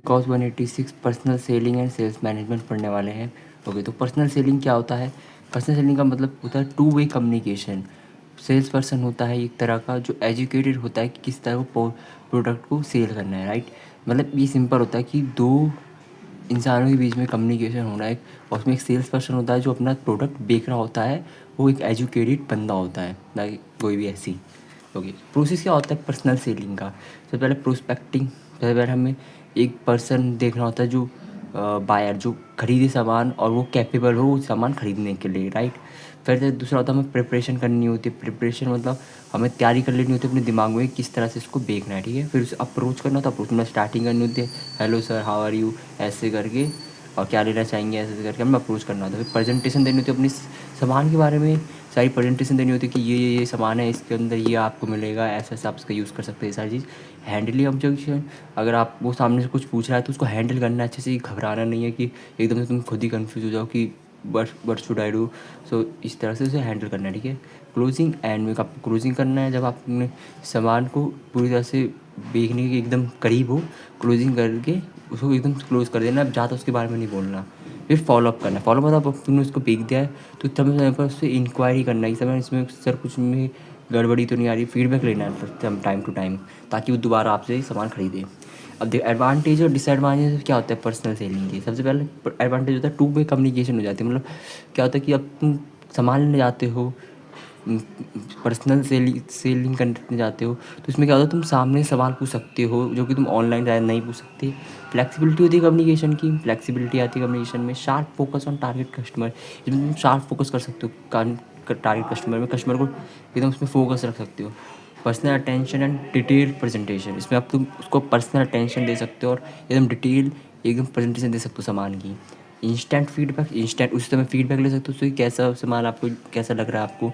Cos 186 personal selling and sales management पढ़ने वाले हैं। ओके, तो पर्सनल सेलिंग क्या होता है? पर्सनल सेलिंग का मतलब होता है two way communication. Salesperson होता है एक तरह का जो एजुकेटेड होता है कि किस तरह को प्रोडक्ट को सेल करना है, राइट। मतलब ये सिंपल होता है कि दो इंसानों के बीच में कम्युनिकेशन होना है, और उसमें एक सेल्स पर्सन होता है जो अपना प्रोडक्ट बेच रहा होता है, वो एक एजुकेटेड बंदा होता है, ना कि कोई भी ऐसी। ओके, प्रोसेस क्या होता है पर्सनल सेलिंग का? सबसे पहले प्रोस्पेक्टिंग। सबसे पहले हमें एक पर्सन देखना होता है जो बायर, जो खरीदे सामान और वो कैपेबल हो उस सामान खरीदने के लिए, राइट। फिर दूसरा होता है हमें प्रिपरेशन करनी होती है। प्रिपरेशन मतलब हमें तैयारी कर लेनी होती है अपने दिमाग में किस तरह से इसको बेचना है, ठीक है। फिर उसे अप्रोच करना होता है। अप्रोच में स्टार्टिंग करनी होती है, hello sir, how are you, ऐसे करके, और क्या लेना चाहेंगे, ऐसे ऐसे करके हमें अप्रोच करना होता है। फिर प्रेजेंटेशन देनी होती है अपनी सामान के बारे में, सारी प्रेजेंटेशन देनी होती है कि ये सामान है, इसके अंदर ये आपको मिलेगा, ऐसा ऐसा आप इसका यूज़ कर सकते हैं, ये सारी चीज़। हैंडलिंग ऑब्जेक्शन, अगर आप वो सामने से कुछ पूछ रहा है तो उसको हैंडल करना है अच्छे से, घबराना नहीं है कि एकदम से तुम खुद ही कन्फ्यूज़ हो जाओ कि व्हाट शुड आई डू। सो इस तरह से उसे हैंडल करना है, ठीक है। क्लोजिंग एंड में आपको क्लोजिंग करना है जब आप अपने सामान को पूरी तरह से बेचने के एकदम करीब हो, क्लोजिंग करके उसको एकदम क्लोज कर देना, अब ज़्यादा उसके बारे में नहीं बोलना। फिर फॉलोअप करना है। फॉलोअप मतलब तुमने उसको बेच दिया है तो समय समय पर उससे इंक्वायरी करना है कि समय इसमें सर कुछ में गड़बड़ी तो नहीं आ रही, फीडबैक लेना है टाइम टू टाइम, ताकि वो दोबारा आपसे सामान खरीदे। अब देख, एडवांटेज और डिसएडवांटेज क्या होता है पर्सनल सेलिंग के? सबसे पहले एडवांटेज होता है टू वे कम्युनिकेशन हो जाती है। मतलब क्या होता है कि अब तुम सामान लेने जाते हो, पर्सनल सेलिंग करने जाते हो, तो इसमें क्या होता है तुम सामने सवाल पूछ सकते हो जो कि तुम ऑनलाइन शायद नहीं पूछ सकते। फ्लेक्सिबिलिटी होती है कम्युनिकेशन की, फ्लेक्सिबिलिटी आती है कम्युनिकेशन में। Sharp focus on target customer, इसमें तुम शार्प फोकस कर सकते हो टारगेट कस्टमर में, कस्टमर को एकदम उसमें फोकस रख सकते हो। Personal attention and detail presentation, इसमें अब तुम उसको पर्सनल अटेंशन दे सकते हो और एकदम डिटेल एकदम प्रेजेंटेशन दे सकते हो सामान की। इंस्टेंट फीडबैक, इंस्टेंट उस समय फीडबैक ले सकते हो उससे कैसा सामान आपको कैसा लग रहा है आपको,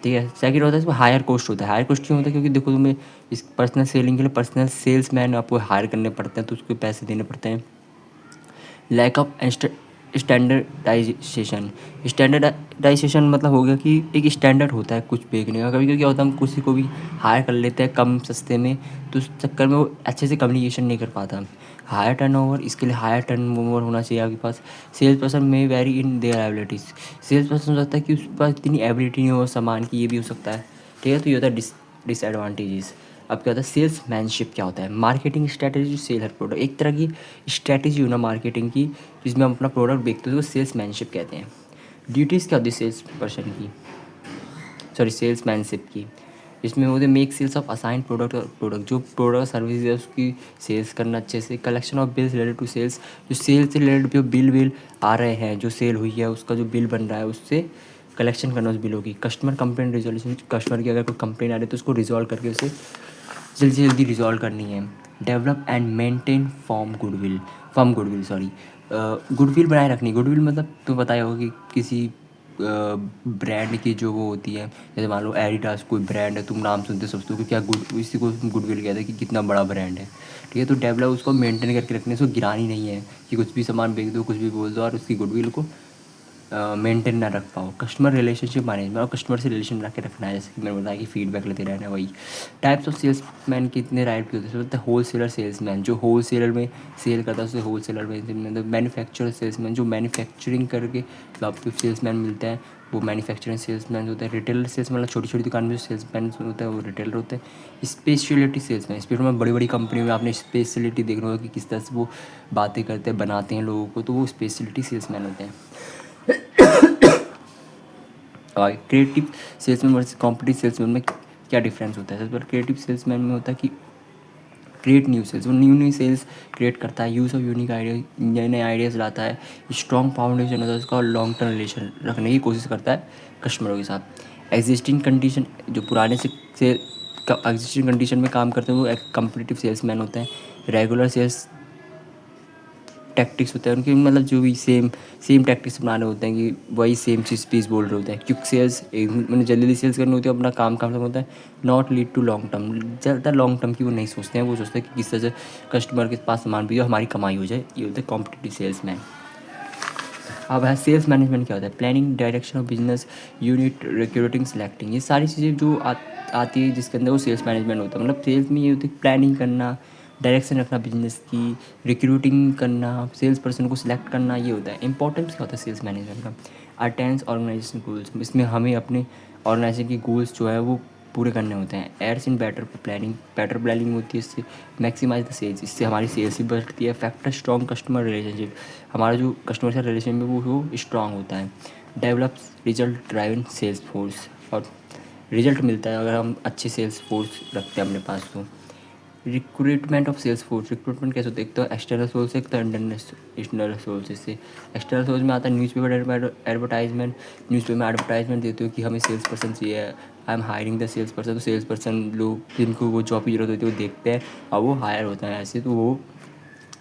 ठीक है। सेकंड होता है इसमें हायर कॉस्ट होता है। हायर कॉस्ट क्यों होता है? क्योंकि देखो तुम्हें इस पर्सनल सेलिंग के लिए पर्सनल सेल्स मैन आपको हायर करने पड़ते हैं, तो उसको पैसे देने पड़ते हैं। लैक ऑफ स्टैंडर्डाइजेशन, स्टैंडर्डाइजेशन मतलब हो गया कि एक स्टैंडर्ड होता है कुछ बेचने का। कभी कभी क्या होता है हम किसी को भी हायर कर लेते हैं कम सस्ते में, तो उस चक्कर में वो अच्छे से कम्युनिकेशन नहीं कर पाता। हायर टर्नओवर, इसके लिए हायर टर्नओवर होना चाहिए आपके पास। सेल्स पर्सन में vary in their abilities, salesperson हो सकता है कि उसके पास इतनी एबिलिटी नहीं हो सामान की, ये भी हो सकता है, ठीक है। तो ये होता है डिसएडवांटेजेस। अब क्या होता है सेल्स मैनशिप? क्या होता है? मार्केटिंग स्ट्रैटेजी सेल हर प्रोडक्ट, एक तरह की स्ट्रैटेजी होना मार्केटिंग की जिसमें हम अपना प्रोडक्ट बेचते हैं, उसको सेल्स मैनशिप कहते हैं। ड्यूटीज़ क्या होती है सेल्स पर्सन की, सॉरी सेल्स मैनशिप की? इसमें होते make sales of assign product, और प्रोडक्ट जो प्रोडक्ट सर्विस है उसकी सेल्स करना अच्छे से। Collection of bills related to sales, जो सेल्स से रिलेटेड जो बिल आ रहे हैं, जो सेल हुई है उसका जो बिल बन रहा है उससे कलेक्शन करना उस बिलों की। कस्टमर कंप्लेंट रिजोल्यूशन, कस्टमर की अगर कोई कंप्लेंट आ रही है तो उसको रिजॉल्व करके उसे जल्दी से जल्दी रिजॉल्व करनी है। Develop and maintain goodwill sorry, goodwill बनाए रखनी। गुडविल मतलब तुम्हें बताया होगा कि किसी ब्रांड की जो वो होती है, जैसे मान लो एडिडास कोई ब्रांड है, तुम नाम सुनते सोचते हो कि क्या गुड, इसी को तुम गुडविल कहते हैं कि कितना बड़ा ब्रांड है, ठीक है। तो डेवलप उसको मेंटेन करके रखने, उसको गिरानी नहीं है कि कुछ भी सामान बेच दो, कुछ भी बोल दो और उसकी गुडविल को मेंटेन ना रख पाओ। कस्टमर रिलेशनशिप मैनेजमेंट, और कस्टमर से रिलेशन बना के रखना है, जैसे कि मैंने बताया कि फीडबैक लेते रहना है। वही टाइप्स ऑफ सेल्समैन कितने टाइप के होते हैं? होल सेलर सेल्समैन, जो होल सेलर में सेल करता है उसे होल सेलर में। मैन्युफैक्चरर सेल्समैन, जो मैन्युफैक्चरिंग करके जो आपको सेल्समैन मिलता है वो मैन्युफैक्चरिंग सेल्समैन होता है। रिटेलर सेल्स मतलब छोटी छोटी दुकान में जो सेल्समैन होता है वो रिटेलर होते हैं। स्पेशलिटी सेल्समैन, स्पेशल में बड़ी बड़ी कंपनी में आपने स्पेशलिटी देखना होगा कि किस तरह से वो बातें करते हैं, बनाते हैं लोगों को, तो वो स्पेशलिटी सेल्समैन होते हैं। और creative salesman versus competitive salesman में क्या डिफरेंस होता है? सबसे पहले क्रिएटिव सेल्समैन में होता है कि क्रिएट न्यू सेल्स, वो न्यू न्यू सेल्स क्रिएट करता है, यूज़ ऑफ यूनिक आइडिया, नए नए आइडियाज़ लाता है। स्ट्रॉन्ग फाउंडेशन होता है उसका, और लॉन्ग टर्म रिलेशन रखने की कोशिश करता है कस्टमरों के साथ। एग्जिस्टिंग कंडीशन, जो पुराने से एग्जिस्टिंग कंडीशन में काम करते हैं वो एक कम्पिटिटिव सेल्समैन होते हैं। रेगुलर सेल्स टैक्टिक्स होते हैं उनके, मतलब जो भी सेम टैक्टिक्स बनाने होते हैं कि वही सेम चीज़ पीस बोल रहे होते हैं। क्विक सेल्स, एक मैंने जल्दी सेल्स करनी होती है, अपना काम खत्म होता है। Not lead to long term, ज़्यादा लॉन्ग टर्म की वो नहीं सोचते हैं, वो सोचते हैं कि किस तरह से कस्टमर के पास सामान भी हो, हमारी कमाई हो जाए। ये होता है कॉम्पिटिटिव सेल्स मैन। अब है सेल्स मैनेजमेंट क्या होता है? Planning, direction of business unit, recruiting, selecting, ये सारी चीज़ें जो आती है जिसके अंदर वो सेल्स मैनेजमेंट होता है। मतलब सेल्स में ये होती है प्लानिंग करना, डायरेक्शन रखना बिजनेस की, रिक्रूटिंग करना, सेल्स पर्सन को सिलेक्ट करना, ये होता है। इंपॉर्टेंस क्या होता है सेल्स मैनेजमेंट का? अटेंड्स ऑर्गेनाइजेशन गोल्स, इसमें हमें अपने ऑर्गेनाइजेशन की गोल्स जो है वो पूरे करने होते हैं। एड्स इन बेटर प्लानिंग होती है, इससे मैक्सिमाइज द सेल्स, इससे हमारी सेल्स भी बढ़ती है। फैक्टर स्ट्रॉन्ग कस्टमर रिलेशनशिप, हमारा जो कस्टमर से रिलेशन है वो स्ट्रॉन्ग होता है। Develops result driven sales force, और रिजल्ट मिलता है अगर हम अच्छे सेल्स फोर्स रखते हैं अपने पास तो। Recruitment of sales force, recruitment कैसे होता है? एक तो एक्सटर्नल सोर्स है, एक तो इंटरनल सोर्स। इससे एक्सटर्नल सोर्स में आता है न्यूज़पेपर एडवर्टाइजमेंट, न्यूज़पेपर में एडवर्टाइजमेंट देते हो कि हमें सेल्स पर्सन चाहिए, I am hiring the salesperson, तो सेल्स पर्सन लोग जिनको वो जॉब की जरूरत होती है वो देखते हैं और वो हायर होता है ऐसे, तो वो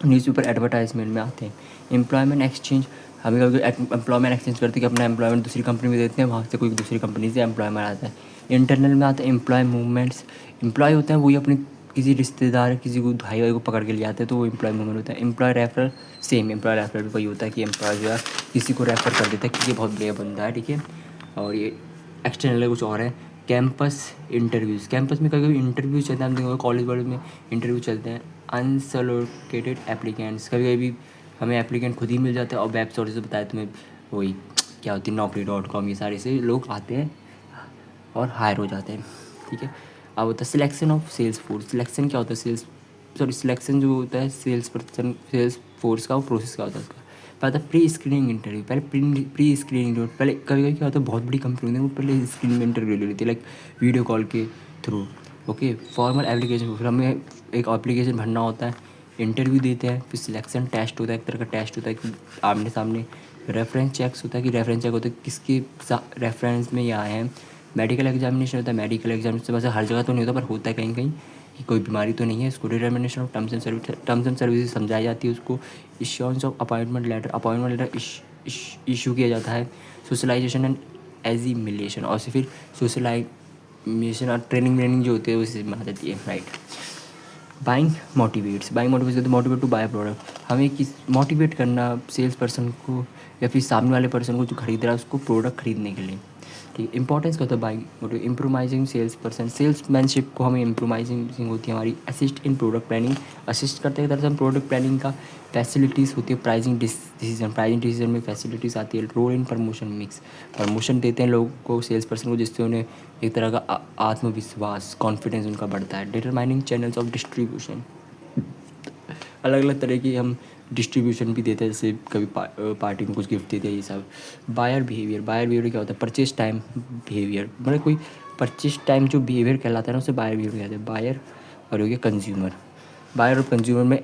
न्यूज़पेपर एडवर्टाइजमेंट में आते हैं। एम्प्लॉयमेंट एक्सचेंज, हमें कभी एम्प्लॉयमेंट एक्सचेंज करते हैं कि अपना एम्प्लॉयमेंट दूसरी कंपनी में देते हैं, वहाँ से कोई दूसरी कंपनी से एम्प्लॉयमेंट आता है। इंटरनल में आता है एम्प्लॉय मूवमेंट्स, एम्प्लॉय होते हैं वही अपनी किसी रिश्तेदार किसी को भाई भाई को पकड़ के ले आते हैं, तो वो एम्प्लॉय मूवमेंट होता है। Employ referral, same employ referral भी वही होता है कि एम्प्लॉय जो है किसी को रेफर कर देता है कि ये बहुत बढ़िया बंदा है, ठीक है। और ये एक्सटर्नल कुछ और है। कैंपस इंटरव्यूज़, कैंपस में कभी कभी इंटरव्यू चलते हैं, हम देखोगे कॉलेज वाले में इंटरव्यू चलते हैं। अनसोलिसिटेड एप्लीकेंट्स, कभी कभी हमें एप्लीकेंट खुद ही मिल जाते हैं और वेब सोर्स से बताया तुम्हें वही क्या होती है naukri.com, ये सारे से लोग आते हैं और हायर हो जाते हैं, ठीक है। अब होता है selection of sales force, selection क्या होता है? सिलेक्शन जो होता है सेल्स पर्सन सेल्स फोर्स का, वो प्रोसेस क्या होता है उसका? पहले प्री स्क्रीनिंग इंटरव्यू, पहले प्री स्क्रीनिंग, पहले कभी कभी क्या होता है बहुत बड़ी कंपनी होती है वो पहले स्क्रीनिंग में इंटरव्यू ले लेती है, लाइक वीडियो कॉल के थ्रू। ओके, फॉर्मल एप्लीकेशन, फिर हमें एक एप्लीकेशन भरना होता है, इंटरव्यू देते हैं, फिर सिलेक्शन टेस्ट होता है, एक तरह का टेस्ट होता है कि आमने सामने। रेफरेंस चेक्स होता है कि रेफरेंस चेक होता है किसके रेफरेंस में ये आए हैं। मेडिकल एग्जामिनेशन होता है, मेडिकल एग्जामिनेशन वैसे हर जगह तो नहीं होता पर होता है कहीं कहीं कि कोई बीमारी तो नहीं है। इसको determination of terms and services समझाई जाती है उसको। Issuance of appointment letter issue किया जाता है। सोशलाइजेशन एंड एजिमिलेशन, और फिर सोशलाइजेशन और ट्रेनिंग जो होती है उसी में आ जाती है, राइट। बाइंग मोटिवेट्स तो मोटिवेट टू बाय प्रोडक्ट, हमें किस मोटिवेट करना सेल्स पर्सन को या फिर सामने वाले पर्सन को जो खरीद रहा है उसको प्रोडक्ट खरीदने के लिए, ठीक है। इंपॉर्टेंस क्या होता है buying motive? Improvising sales person, salesmanship को हमें इम्प्रोमाइजिंग होती है हमारी। Assist in product planning, assist करते हैं दरअसल प्रोडक्ट प्लानिंग का। फैसिलिटीज़ होती है प्राइसिंग डिसीजन में फैसिलिटीज़ आती है। Role in promotion mix, promotion देते हैं लोगों को सेल्स पर्सन को, जिससे उन्हें एक तरह का आत्मविश्वास कॉन्फिडेंस उनका बढ़ता है। डिटरमाइनिंग चैनल्स ऑफ डिस्ट्रीब्यूशन, अलग अलग तरह की हम डिस्ट्रीब्यूशन भी देते हैं, जैसे कभी पार्टी में कुछ गिफ्ट देते हैं ये सब। बायर बिहेवियर क्या होता है? परचेज टाइम बिहेवियर, मतलब कोई परचेज टाइम जो बिहेवियर कहलाता है ना उसे बायर बिहेवियर कहते हैं। बायर और हो गया कंज्यूमर, बायर और कंज्यूमर में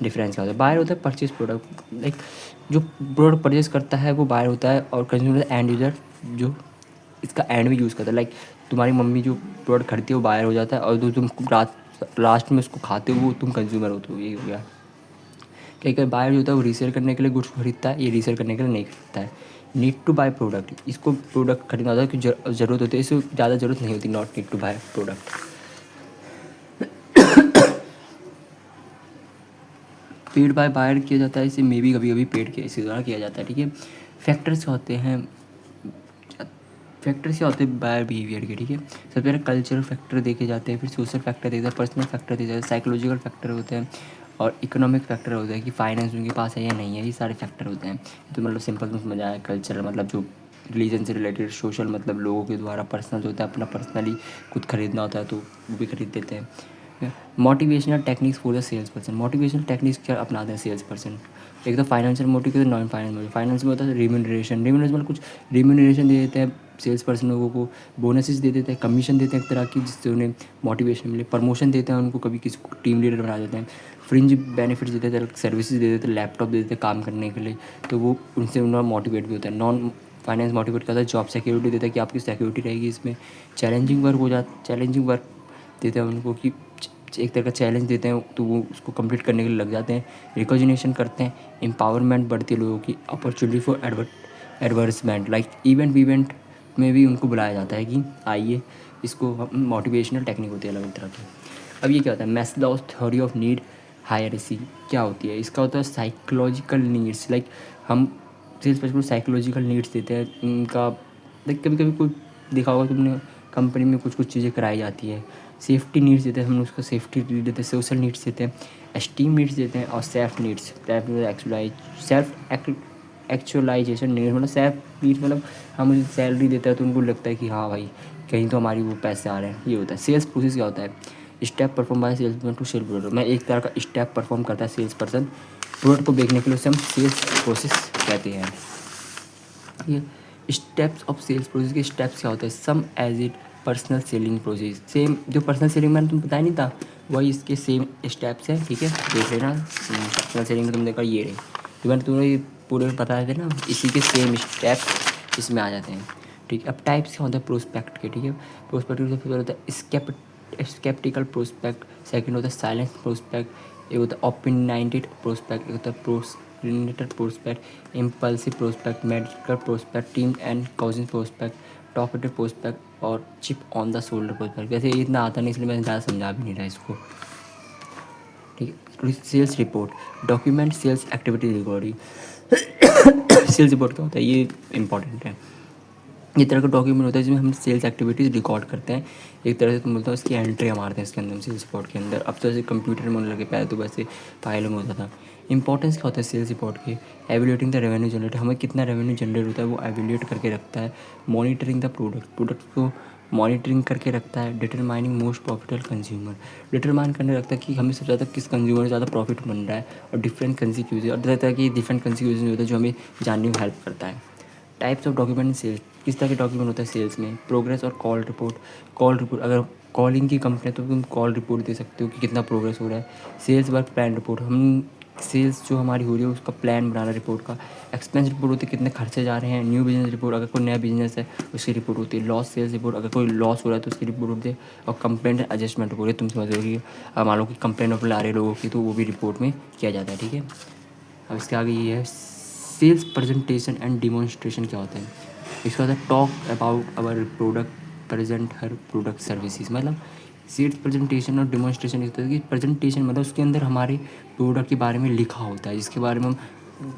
डिफरेंस क्या होता है? बायर होता है परचेज प्रोडक्ट, लाइक जो प्रोडक्ट परचेज करता है वो बायर होता है, और कंज्यूमर एंड यूज़र जो इसका एंड में यूज़ करता है। लाइक तुम्हारी मम्मी जो प्रोडक्ट खरीदती है वो बायर हो जाता है, और जो तुम लास्ट में उसको खाते हो वो तुम कंज्यूमर होते हो, ये हो गया। कई कई बायर जो होता है वो रीसेल करने के लिए गुड्स खरीदता है, ये रीसेल करने के लिए नहीं खरीदता है। नीड टू बाय प्रोडक्ट, इसको प्रोडक्ट खरीदना होता है कि ज़रूरत होती है, इससे ज़्यादा ज़रूरत नहीं होती। Not need to buy product. Paid by buyer किया जाता है, इसे मे भी कभी कभी पेड के इसी द्वारा किया जाता है, ठीक है। फैक्टर्स होते हैं बायर बिहेवियर के, ठीक है। सबसे पहले कल्चरल फैक्टर देखे जाते हैं, फिर सोशल फैक्टर देखते हैं, पर्सनल फैक्टर देखते हैं, साइकोलॉजिकल फैक्टर होते हैं, और इकोनॉमिक फैक्टर होता है कि फाइनेंस उनके पास है या नहीं है, ये सारे फैक्टर होते हैं। तो मतलब सिंपल में समझ आया। कल्चरल मतलब जो रिलीजन से रिलेटेड, सोशल मतलब लोगों के द्वारा, पर्सनल होता है अपना पर्सनली खुद खरीदना होता है तो वो भी खरीद देते हैं। Motivational techniques for the salesperson, motivational techniques क्या अपनाते हैं सेल्स पर्सन? एक तो फाइनेंशियल मोटिव के, नॉन फाइनेंशियल मोटिव। फाइनेंस में होता है रिम्यूनरेशन मतलब कुछ रिम्यूनरेशन दे देते हैं सेल्स पर्सन लोगों को, बोनसेस दे देते हैं, कमीशन देते हैं एक तरह की, जिससे उन्हें मोटिवेशन मिले। प्रमोशन देते हैं उनको, कभी किसी को टीम लीडर बना देते हैं। फ्रिंज बेनिफिट्स देते हैं, सर्विसेज दे देते हैं, लैपटॉप दे देते हैं काम करने के लिए, तो वो उनसे उनका मोटिवेट भी होता है। नॉन फाइनेंस मोटिवेट करता है, जॉब सिक्योरिटी देता है कि आपकी सिक्योरिटी रहेगी इसमें। चैलेंजिंग वर्क देते हैं उनको कि एक तरह का चैलेंज देते हैं तो वो उसको कंप्लीट करने के लिए लग जाते हैं। रिकॉग्निशन करते हैं, एम्पावरमेंट बढ़ती है लोगों की, अपॉर्चुनिटी फॉर एडवर्समेंट, लाइक इवेंट में भी उनको बुलाया जाता है कि आइए, इसको मोटिवेशनल टेक्निक होती है अलग अलग तरह की। अब ये क्या होता है? Maslow's theory of need hierarchy क्या होती है? इसका होता है साइकोलॉजिकल नीड्स, लाइक हम सेल्स पर्सन को साइकोलॉजिकल नीड्स देते हैं उनका। लाइक कभी कभी कोई देखा होगा तुमने, कंपनी में कुछ चीज़ें कराई जाती है, सेफ्टी नीड्स देते हैं, हम उसको सेफ्टी देते हैं, सोशल नीड्स देते हैं, एस्टीम नीड्स देते हैं और self needs, self actualization needs, मतलब सेल्फ नीड्स मतलब हम उसे सैलरी देते हैं तो उनको लगता है कि हाँ भाई कहीं तो हमारी वो पैसे आ रहे हैं, ये होता है। सेल्स प्रोसेस क्या होता है? Step perform by salesman to sell product, मैं एक तरह का स्टेप परफॉर्म करता है सेल्स पर्सन प्रोडक्ट को बेचने के लिए, उसे हम सेल्स प्रोसेस कहते हैं। ये स्टेप्स ऑफ सेल्स प्रोसेस के स्टेप्स क्या होते हैं? Same as it personal selling process, same जो पर्सनल सेलिंग मैंने तुम बताया नहीं था, वही इसके सेम स्टेप्स हैं, ठीक है, देख लेना। पर्सनल सेलिंग में तुमने देखा ये रहे, तो मैंने तुम्हें ये पूरे बताए थे ना, इसी के सेम स्टेप्स इसमें आ जाते हैं, ठीक है। अब टाइप्स क्या होता है प्रोस्पेक्ट के, ठीक है। प्रोस्पेक्ट सबसे पहले होता है स्केप्टिकल प्रोस्पेक्ट, सेकंड होता है साइलेंस प्रोस्पेक्ट, एक होता है ओपिनियनेटेड प्रोस्पेक्ट, एक होता है prospect prospect, impulsive prospect, medical prospect, team and causing prospect, talkative prospect और chip on the shoulder prospect. वैसे ये इतना आता नहीं इसलिए मैं ज़्यादा समझा भी नहीं रहा इसको, ठीक है। Sales report, document sales activity recording. Sales report क्या होता है, ये इंपॉर्टेंट है। ये तरह का डॉक्यूमेंट होता है जिसमें हम सेल्स एक्टिविटीज़ रिकॉर्ड करते हैं, एक तरह से तुम बोलते हो उसकी एंट्री मारते हैं इसके अंदर, सेल्स रिपोर्ट के अंदर। अब तो ऐसे कंप्यूटर में होने लगे, पहले तो वैसे फाइलों में होता था। इंपॉर्टेंस क्या होता है सेल्स रिपोर्ट की? एवेल्यूएटिंग द रेवेन्यू जनरेट, हमें कितना रेवेन्यू जनरेट होता है वो एवेल्यूएट करके रखता है। मॉनिटरिंग द प्रोडक्ट को मॉनिटरिंग करके रखता है। Determining most profitable consumer, determine करने रखता है कि हमें सबसे ज़्यादा किस कंज्यूमर से ज़्यादा प्रॉफिट बन रहा है। और डिफरेंट कंसिक्यूज, और तरह की डिफरेंट कंसिक्यूज होता है जो हमें जानने में हेल्प करता है। टाइप्स ऑफ डॉक्यूमेंट सेल्स, किस तरह के डॉक्यूमेंट होता है सेल्स में? प्रोग्रेस और कॉल रिपोर्ट, कॉल रिपोर्ट अगर कॉलिंग की कंपनी है तो तुम कॉल रिपोर्ट दे सकते हो कि कितना प्रोग्रेस हो रहा है। सेल्स वर्क प्लान रिपोर्ट, हम सेल्स जो हमारी हो रही है उसका प्लान बनाना रिपोर्ट का। एक्सपेंस रिपोर्ट होती है कितने खर्चे जा रहे हैं। न्यू बिजनेस रिपोर्ट, अगर कोई नया बिजनेस है उसकी रिपोर्ट होती है। लॉस सेल्स रिपोर्ट, अगर कोई लॉस हो रहा है तो उसकी रिपोर्ट होती है। और कंप्लेंट एडजस्टमेंट रिपोर्ट, तुम समझ रहे हो, मान लो कि कंप्लेंट वप्लेंट आ रही है लोगों की तो वो भी रिपोर्ट में किया जाता है, ठीक है। अब इसके आगे ये है सेल्स प्रेजेंटेशन एंड डिमॉन्स्ट्रेशन क्या होता है? इसका होता है talk about our product, present हर प्रोडक्ट सर्विसेज, मतलब सेल्स प्रेजेंटेशन और डिमॉन्स्ट्रेशन इस तरह की। प्रेजेंटेशन मतलब उसके अंदर हमारे प्रोडक्ट के बारे में लिखा होता है जिसके बारे में हम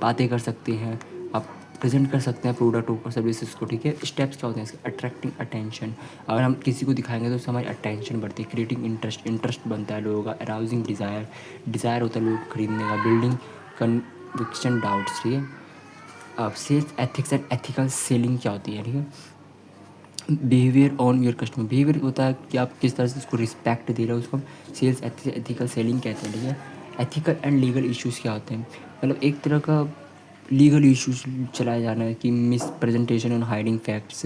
बातें कर सकते हैं, आप प्रेजेंट कर सकते हैं प्रोडक्ट और सर्विसेज को, ठीक है। स्टेप्स क्या होते हैं इसके? अट्रैक्टिंग अटेंशन, अगर हम किसी को दिखाएंगे तो उससे हमारी अटेंशन बढ़ती है। क्रिएटिंग इंटरेस्ट, इंटरेस्ट बनता है लोगों का। अराउजिंग डिज़ायर, डिज़ायर होता है लोगों को खरीदने का। बिल्डिंग कन्विक्शन डाउट्स, ठीक है। अब sales ethics and ethical selling क्या होती है, ठीक है। Behaviour on your customer, behaviour होता है कि आप किस तरह से उसको रिस्पेक्ट दे रहे हो, उसको हम सेल्स एथिकल सेलिंग कहते हैं, ठीक है। एथिकल एंड लीगल इश्यूज़ क्या होते हैं? मतलब एक तरह का लीगल इश्यूज चलाया जाना है कि miss presentation and hiding facts,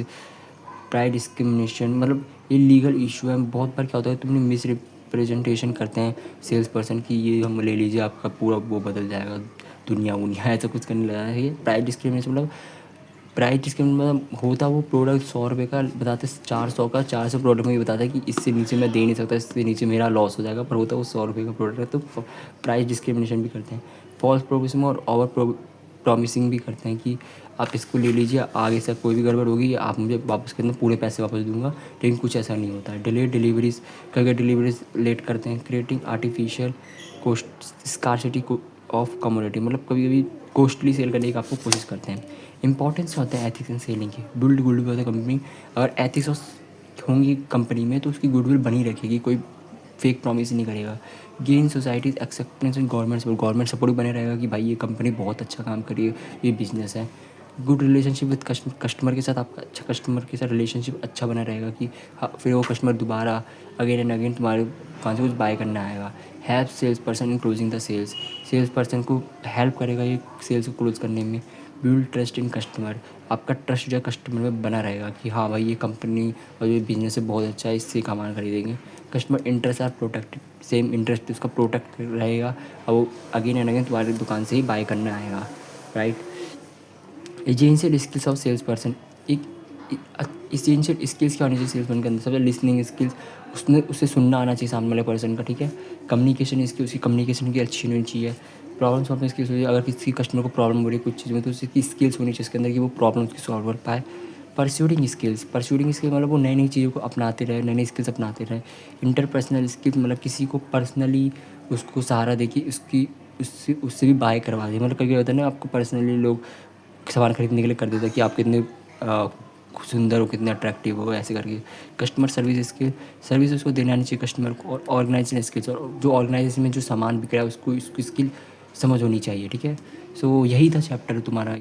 pride discrimination, मतलब ये लीगल इशू है। बहुत बार क्या होता है तुमने मिस रिप्रेजेंटेशन करते हैं सेल्स पर्सन की, ये हम ले लीजिए आपका पूरा वो बदल जाएगा, दुनिया उनिया ऐसा कुछ करने लगा है। ये प्राइस डिस्क्रिमिनेशन, मतलब प्राइस डिस्क्रिमिनेशन मतलब होता वो प्रोडक्ट 100 रुपये का बताते 400 का, 400 प्रोडक्ट में ये बताता है कि इससे नीचे मैं दे नहीं सकता, इससे नीचे मेरा लॉस हो जाएगा, पर होता वो 100 रुपये का प्रोडक्ट है। तो प्राइस डिस्क्रिमिनेशन भी करते हैं। फॉल्स प्रोमिसिंग और ओवर प्रॉमिसिंग भी करते हैं कि आप इसको ले लीजिए, आगे से कोई भी गड़बड़ होगी आप मुझे वापस करना, पूरे पैसे वापस दूंगा, लेकिन कुछ ऐसा नहीं होता है। डिलेड डिलीवरीज, कई डिलीवरीज लेट करते हैं। Creating artificial cost scarcity of commodity, मतलब कभी कभी कॉस्टली सेल करने की आपको कोशिश करते हैं। इंपॉर्टेंस होता है एथिक्स एंड सेलिंग की। बिल्ड गुडविल होता है कंपनी, अगर एथिक्स होंगी कंपनी में तो उसकी गुडविल बनी रखेगी, कोई फेक प्रॉमिस नहीं करेगा। Gain societies acceptance and government support भी बने रहेगा कि भाई ये कंपनी बहुत अच्छा काम कर रही है, ये बिजनेस है। गुड रिलेशनशिप विद कस्टमर के साथ, आपका अच्छा कस्टमर के साथ रिलेशनशिप अच्छा बना रहेगा कि हाँ फिर वो कस्टमर दोबारा अगेन एंड अगेन तुम्हारे दुकान से कुछ बाय करना आएगा। Help salesperson in closing the sales, salesperson को हेल्प करेगा ये सेल्स को क्लोज करने में। बिल्ड ट्रस्ट इन कस्टमर, आपका ट्रस्ट जो है कस्टमर में बना रहेगा कि हाँ भाई ये कंपनी और ये बिजनेस है बहुत अच्छा है, इससे सामान खरीदेंगे। Customer interest are protected, same interest उसका प्रोटेक्ट रहेगा और वो अगेन एंड अगेन तुम्हारी दुकान से ही बाय करने आएगा, right. Essential skills of salesperson, एक इसेंशियल स्किल्स क्या होनी चाहिए सेल्स पर्सन के अंदर? सबसे लिसनिंग स्किल्स, उससे सुनना आना चाहिए सामने वाले पर्सन का, ठीक है। कम्युनिकेशन स्किल, उसकी कम्युनिकेशन की अच्छी होनी चाहिए। प्रॉब्लम सॉल्विंग स्किल्स होती है, अगर किसी कस्टमर को प्रॉब्लम हो रही है कुछ चीज़ में तो उसकी स्किल्स होनी चाहिए इसके अंदर कि वो प्रॉब्लम उसकी सॉल्व कर पाए। परस्यूडिंग स्किल्स, मतलब वो नई नई चीज़ों को अपनाते रहे, नई नई स्किल्स अपनाते रहे। इंटरपर्सनल स्किल्स, मतलब किसी को पर्सनली उसको सहारा दे कि उसकी उससे भी बाय करवा दे। मतलब कभी होता है ना आपको पर्सनली लोग सामान खरीदने के लिए कर देता है कि आप कितने सुंदर हो, कितने अट्रैक्टिव हो, ऐसे करके। कस्टमर सर्विस स्किल, सर्विस उसको देनी आनी चाहिए कस्टमर को। और ऑर्गेनाइजेशन स्किल्स, और जो ऑर्गेनाइजेशन में जो सामान बिक रहा है उसको उसकी स्किल समझ होनी चाहिए, ठीक है। सो यही था चैप्टर तुम्हारा।